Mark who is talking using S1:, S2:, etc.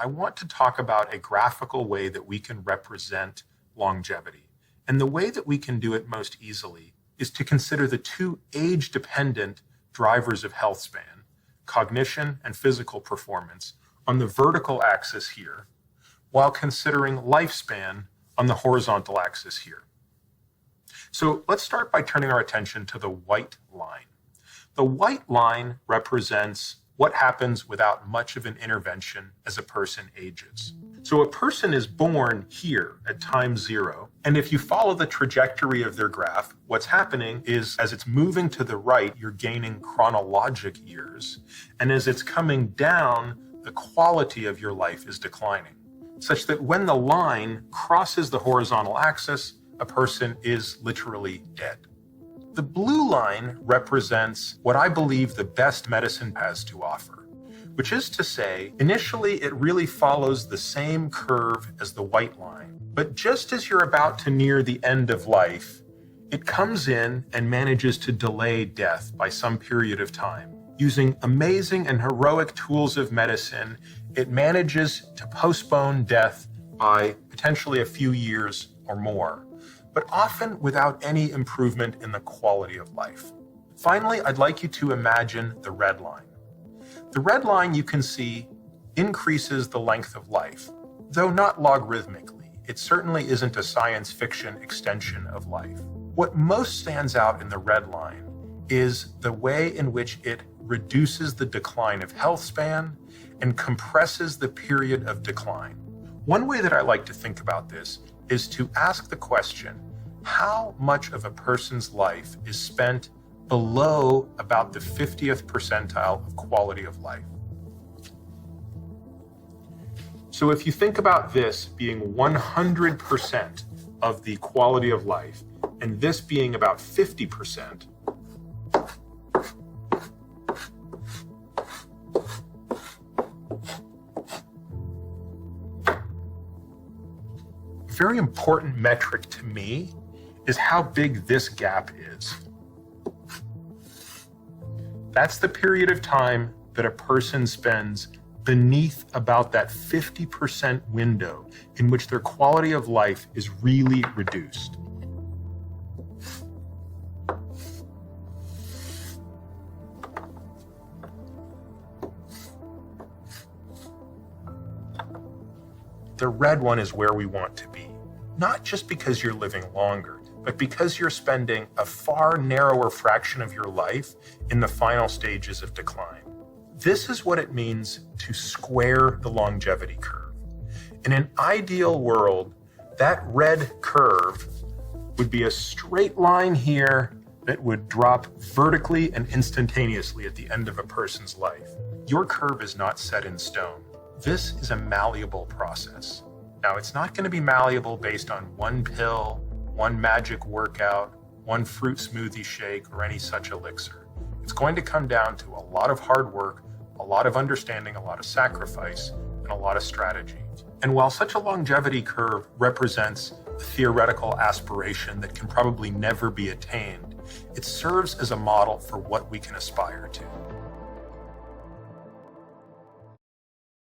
S1: I want to talk about a graphical way that we can represent longevity. And the way that we can do it most easily is to consider the two age-dependent drivers of health span, cognition and physical performance, on the vertical axis here, while considering lifespan on the horizontal axis here. So let's start by turning our attention to the white line. The white line represents what happens without much of an intervention as a person ages. So a person is born here at time 0, and if you follow the trajectory of their graph, what's happening is as it's moving to the right, you're gaining chronologic years, and as it's coming down, the quality of your life is declining, such that when the line crosses the horizontal axis, a person is literally dead. The blue line represents what I believe the best medicine has to offer, which is to say, initially it really follows the same curve as the white line. But just as you're about to near the end of life, it comes in and manages to delay death by some period of time. Using amazing and heroic tools of medicine, it manages to postpone death by potentially a few years or more, but often without any improvement in the quality of life. Finally, I'd like you to imagine the red line. The red line, you can see, increases the length of life, though not logarithmically. It certainly isn't a science fiction extension of life. What most stands out in the red line is the way in which it reduces the decline of health span and compresses the period of decline. One way that I like to think about this is to ask the question, how much of a person's life is spent below about the 50th percentile of quality of life? So if you think about this being 100% of the quality of life, and this being about 50%, a very important metric to me is how big this gap is. That's the period of time that a person spends beneath about that 50% window in which their quality of life is really reduced. The red one is where we want to be, not just because you're living longer, but because you're spending a far narrower fraction of your life in the final stages of decline. This is what it means to square the longevity curve. In an ideal world, that red curve would be a straight line here that would drop vertically and instantaneously at the end of a person's life. Your curve is not set in stone. This is a malleable process. Now, it's not going to be malleable based on one pill, one magic workout, one fruit smoothie shake, or any such elixir. It's going to come down to a lot of hard work, a lot of understanding, a lot of sacrifice, and a lot of strategy. And while such a longevity curve represents a theoretical aspiration that can probably never be attained, it serves as a model for what we can aspire to.